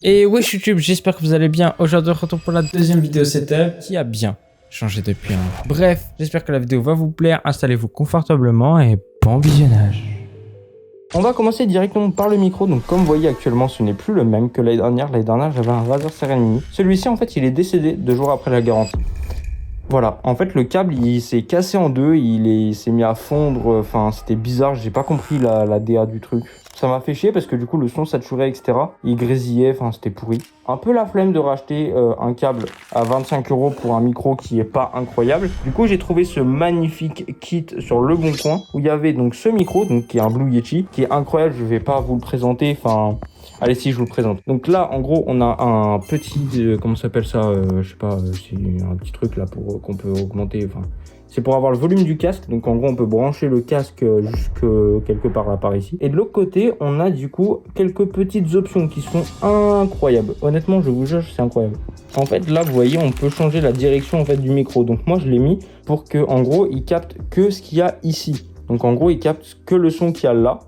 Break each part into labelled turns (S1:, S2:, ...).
S1: Et wesh YouTube, j'espère que vous allez bien. Aujourd'hui, on retourne pour la deuxième vidéo setup qui a bien changé depuis un an. Bref, j'espère que la vidéo va vous plaire. Installez-vous confortablement et bon visionnage. On va commencer directement par le micro. Donc comme vous voyez actuellement, ce n'est plus le même que l'année dernière. L'année dernière, j'avais un Razer Seren Mini. Celui-ci, en fait, il est décédé 2 jours après la garantie. Voilà, en fait le câble il s'est cassé en deux, il s'est mis à fondre, enfin c'était bizarre, j'ai pas compris la DA du truc. Ça m'a fait chier parce que du coup le son saturait etc, il grésillait, enfin c'était pourri. Un peu la flemme de racheter un câble à 25 € pour un micro qui est pas incroyable. Du coup j'ai trouvé ce magnifique kit sur Le Bon Coin où il y avait donc ce micro, donc qui est un Blue Yeti, qui est incroyable, je vais pas vous le présenter, enfin... Allez, si je vous le présente. Donc là, en gros, on a un petit, comment ça s'appelle ça, je sais pas, c'est un petit truc là pour qu'on peut augmenter. Enfin, c'est pour avoir le volume du casque. Donc en gros, on peut brancher le casque jusque quelque part là par ici. Et de l'autre côté, on a du coup quelques petites options qui sont incroyables. Honnêtement, je vous jure, c'est incroyable. En fait, là, vous voyez, on peut changer la direction en fait du micro. Donc moi, je l'ai mis pour que, en gros, il capte que ce qu'il y a ici. Donc en gros, il capte que le son qu'il y a là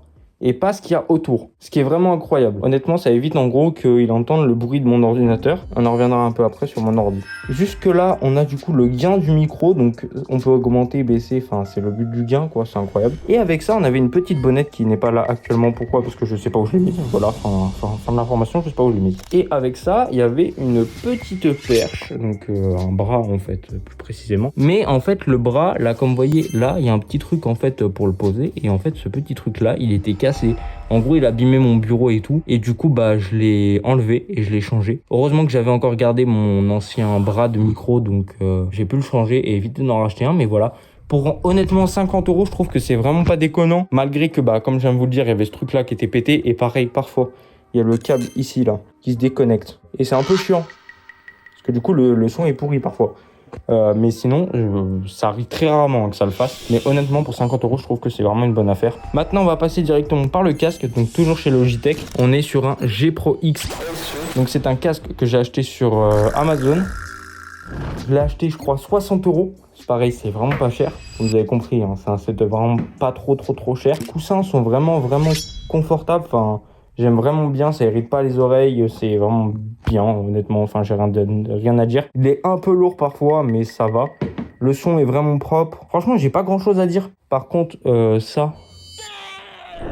S1: et pas ce qu'il y a autour, ce qui est vraiment incroyable. Honnêtement, ça évite en gros qu'il entende le bruit de mon ordinateur. On en reviendra un peu après sur mon ordi. Jusque là, on a du coup le gain du micro, donc on peut augmenter, baisser, enfin c'est le but du gain quoi, c'est incroyable. Et avec ça, on avait une petite bonnette qui n'est pas là actuellement. Pourquoi? Parce que je sais pas où je l'ai mise. Voilà, fin de l'information, je sais pas où je l'ai mise. Et avec ça, il y avait une petite perche, donc un bras en fait, plus précisément. Mais en fait, le bras, là comme vous voyez, là, il y a un petit truc en fait pour le poser. Et en fait, ce petit truc là, il était cassé. En gros, il abîmait mon bureau et tout. Et du coup, bah, je l'ai enlevé et je l'ai changé. Heureusement que j'avais encore gardé mon ancien bras de micro. Donc, j'ai pu le changer et éviter d'en racheter un. Mais voilà. Pour honnêtement 50 €, je trouve que c'est vraiment pas déconnant. Malgré que, bah, comme je viens de vous le dire, il y avait ce truc là qui était pété. Et pareil, parfois, il y a le câble ici, là, qui se déconnecte. Et c'est un peu chiant. Parce que du coup, le son est pourri parfois. Mais sinon, ça arrive très rarement que ça le fasse. Mais honnêtement, pour 50 €, je trouve que c'est vraiment une bonne affaire. Maintenant, on va passer directement par le casque. Donc, toujours chez Logitech, on est sur un G Pro X. Donc, c'est un casque que j'ai acheté sur Amazon. Je l'ai acheté, je crois, 60 €. C'est pareil, c'est vraiment pas cher. Comme vous avez compris, hein, c'est un set vraiment pas trop cher. Les coussins sont vraiment confortables. Enfin, j'aime vraiment bien, ça irrite pas les oreilles, c'est vraiment bien, honnêtement, enfin j'ai rien à dire. Il est un peu lourd parfois, mais ça va. Le son est vraiment propre. Franchement, j'ai pas grand chose à dire. Par contre, ça,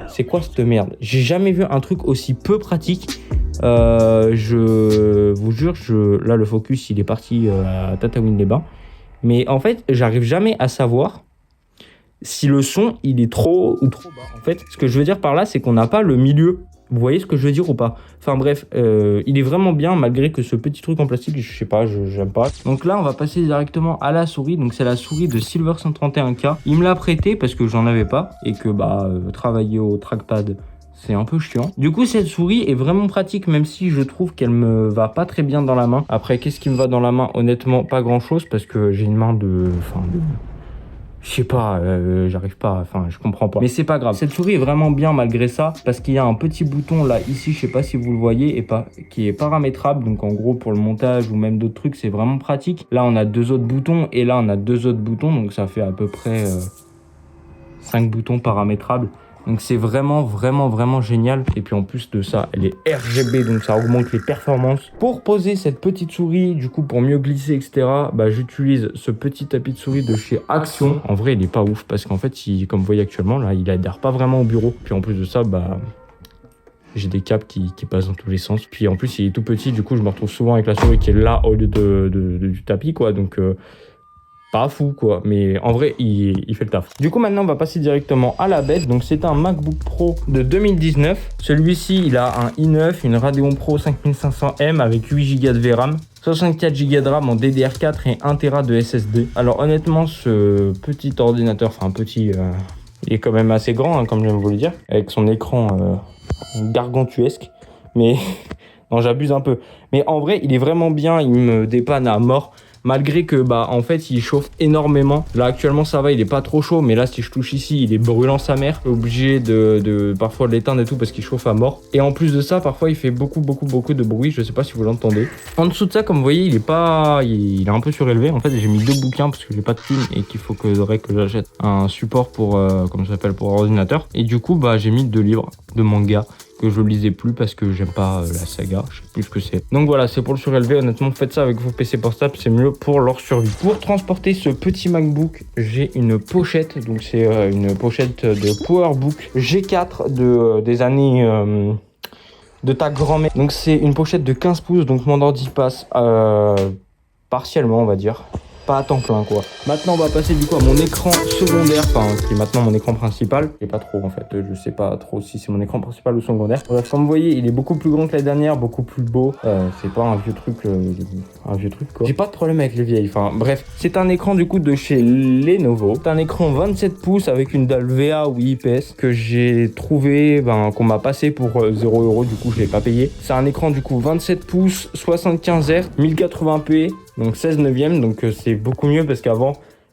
S1: c'est quoi cette merde? J'ai jamais vu un truc aussi peu pratique. Je vous jure, là le focus il est parti à Tataouine-les-Bains. Mais en fait, j'arrive jamais à savoir si le son il est trop ou trop bas. En fait, ce que je veux dire par là, c'est qu'on n'a pas le milieu. Vous voyez ce que je veux dire ou pas? Enfin bref, il est vraiment bien malgré que ce petit truc en plastique, je sais pas, j'aime pas. Donc là, on va passer directement à la souris. Donc c'est la souris de Silver 131K. Il me l'a prêté parce que j'en avais pas et que travailler au trackpad, c'est un peu chiant. Du coup, cette souris est vraiment pratique, même si je trouve qu'elle me va pas très bien dans la main. Après, qu'est-ce qui me va dans la main? Honnêtement, pas grand-chose parce que j'ai une main je sais pas, j'arrive pas, enfin je comprends pas. Mais c'est pas grave. Cette souris est vraiment bien malgré ça, parce qu'il y a un petit bouton là, ici, je sais pas si vous le voyez, et qui est paramétrable. Donc en gros pour le montage ou même d'autres trucs, c'est vraiment pratique. Là on a 2 autres boutons, et là on a 2 autres boutons, donc ça fait à peu près 5 boutons paramétrables. Donc c'est vraiment génial. Et puis en plus de ça, elle est RGB, donc ça augmente les performances. Pour poser cette petite souris, du coup pour mieux glisser, etc., j'utilise ce petit tapis de souris de chez Action. En vrai, il est pas ouf parce qu'en fait, comme vous voyez actuellement, là, il adhère pas vraiment au bureau. Puis en plus de ça, j'ai des câbles qui passent dans tous les sens. Puis en plus, il est tout petit, du coup, je me retrouve souvent avec la souris qui est là au lieu du tapis, quoi. Donc... pas fou quoi, mais en vrai il fait le taf. Du coup maintenant on va passer directement à la bête. Donc c'est un MacBook Pro de 2019. Celui-ci il a un i9, une Radeon Pro 5500M avec 8 Go de VRAM, 64 Go de RAM en DDR4 et 1 Tera de SSD. Alors honnêtement ce petit ordinateur, enfin petit, il est quand même assez grand hein, comme je viens de vous le dire, avec son écran gargantuesque, mais non j'abuse un peu. Mais en vrai il est vraiment bien, il me dépanne à mort. Malgré que en fait il chauffe énormément. Là actuellement ça va, il est pas trop chaud, mais là si je touche ici il est brûlant sa mère. Obligé de parfois de l'éteindre et tout parce qu'il chauffe à mort. Et en plus de ça parfois il fait beaucoup de bruit, je sais pas si vous l'entendez. En dessous de ça comme vous voyez il est un peu surélevé. En fait j'ai mis 2 bouquins parce que j'ai pas de thunes et qu'il faudrait que j'achète un support pour comment ça s'appelle, pour ordinateur. Et du coup j'ai mis 2 livres de manga que je lisais plus parce que j'aime pas la saga, je sais plus ce que c'est. Donc voilà, c'est pour le surélever. Honnêtement, faites ça avec vos PC portables, c'est mieux pour leur survie. Pour transporter ce petit MacBook, j'ai une pochette. Donc c'est une pochette de PowerBook G4 des années de ta grand-mère. Donc c'est une pochette de 15 pouces, donc mon ordi passe partiellement, on va dire. Pas à temps plein quoi. Maintenant on va passer du coup à mon écran secondaire, enfin qui est maintenant mon écran principal. Je sais pas trop en fait, je sais pas trop si c'est mon écran principal ou secondaire. Bref, comme vous voyez, il est beaucoup plus grand que la dernière, beaucoup plus beau. C'est pas un vieux truc quoi. J'ai pas de problème avec les vieilles, enfin bref. C'est un écran du coup de chez Lenovo. C'est un écran 27 pouces avec une dalle VA ou IPS que j'ai trouvé, qu'on m'a passé pour 0 €, du coup je l'ai pas payé. C'est un écran du coup 27 pouces, 75 Hz, 1080p. Donc 16 neuvième, donc c'est beaucoup mieux parce qu'avant,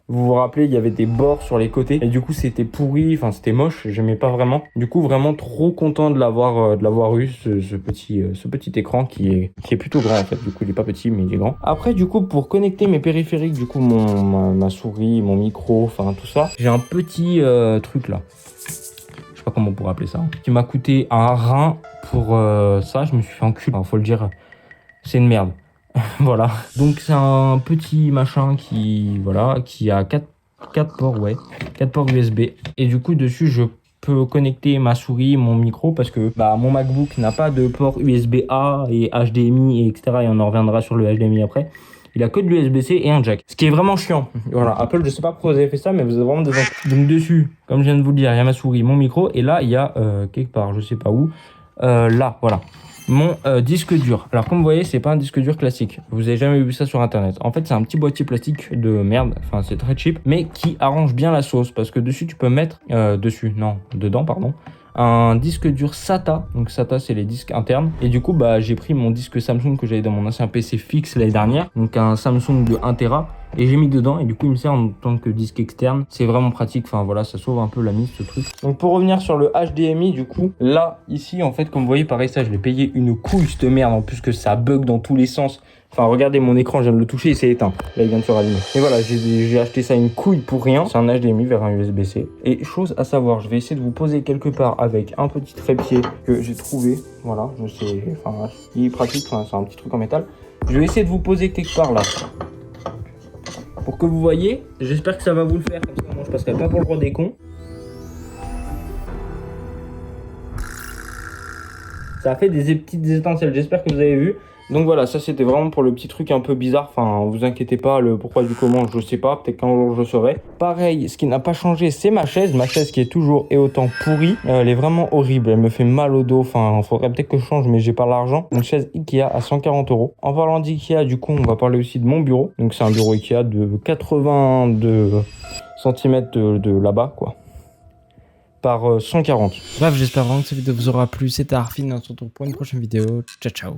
S1: vous vous rappelez, il y avait des bords sur les côtés et du coup c'était pourri, enfin c'était moche, j'aimais pas vraiment. Du coup vraiment trop content de l'avoir eu, ce petit écran qui est plutôt grand en fait. Du coup il est pas petit mais il est grand. Après du coup pour connecter mes périphériques, du coup ma souris, mon micro, enfin tout ça, j'ai un petit truc là. Je sais pas comment on pourrait appeler ça, qui m'a coûté un rein pour ça. Je me suis fait enculer, enfin, faut le dire, c'est une merde. Voilà, donc c'est un petit machin qui a 4 ports, 4 ports USB. Et du coup dessus je peux connecter ma souris, mon micro, parce que mon MacBook n'a pas de port USB-A et HDMI et etc. Et on en reviendra sur le HDMI après. Il a que de l'USB-C et un jack, ce qui est vraiment chiant. Voilà, Apple, je sais pas pourquoi vous avez fait ça, mais vous avez vraiment des enculés. Donc dessus, comme je viens de vous le dire, il y a ma souris, mon micro, et là il y a quelque part, je sais pas où, là, voilà. Mon disque dur. Alors comme vous voyez, c'est pas un disque dur classique. Vous avez jamais vu ça sur internet. En fait, c'est un petit boîtier plastique de merde. Enfin, c'est très cheap, mais qui arrange bien la sauce parce que dessus tu peux mettre dedans pardon, un disque dur SATA. Donc SATA, c'est les disques internes. Et du coup, j'ai pris mon disque Samsung que j'avais dans mon ancien PC fixe l'année dernière. Donc un Samsung de 1 Tera. Et j'ai mis dedans et du coup il me sert en tant que disque externe. C'est vraiment pratique, enfin voilà, ça sauve un peu la mise ce truc. Donc pour revenir sur le HDMI, du coup là ici en fait comme vous voyez, pareil, ça je l'ai payé une couille cette merde, en plus que ça bug dans tous les sens. Enfin regardez mon écran, je viens de le toucher et c'est éteint. Là il vient de se rallumer. Et voilà, j'ai acheté ça une couille pour rien. C'est un HDMI vers un USB-C. Et chose à savoir, je vais essayer de vous poser quelque part avec un petit trépied que j'ai trouvé. Voilà, je sais, enfin il est pratique, enfin, c'est un petit truc en métal. Je vais essayer de vous poser quelque part là. Pour que vous voyez, j'espère que ça va vous le faire, comme ça moi je passerai pas pour le roi des cons. Ça a fait des petites étincelles, j'espère que vous avez vu. Donc voilà, ça c'était vraiment pour le petit truc un peu bizarre. Enfin, vous inquiétez pas, le pourquoi du comment, je sais pas. Peut-être qu'un jour je saurai. Pareil, ce qui n'a pas changé, c'est ma chaise. Ma chaise qui est toujours et autant pourrie. Elle est vraiment horrible. Elle me fait mal au dos. Enfin, faudrait peut-être que je change, mais j'ai pas l'argent. Une chaise Ikea à 140 €. En parlant d'Ikea, du coup, on va parler aussi de mon bureau. Donc c'est un bureau Ikea de 82 cm de là-bas, quoi. Par 140.
S2: Bref, j'espère vraiment que cette vidéo vous aura plu. C'était Arfin, on se retrouve pour une prochaine vidéo. Ciao, ciao.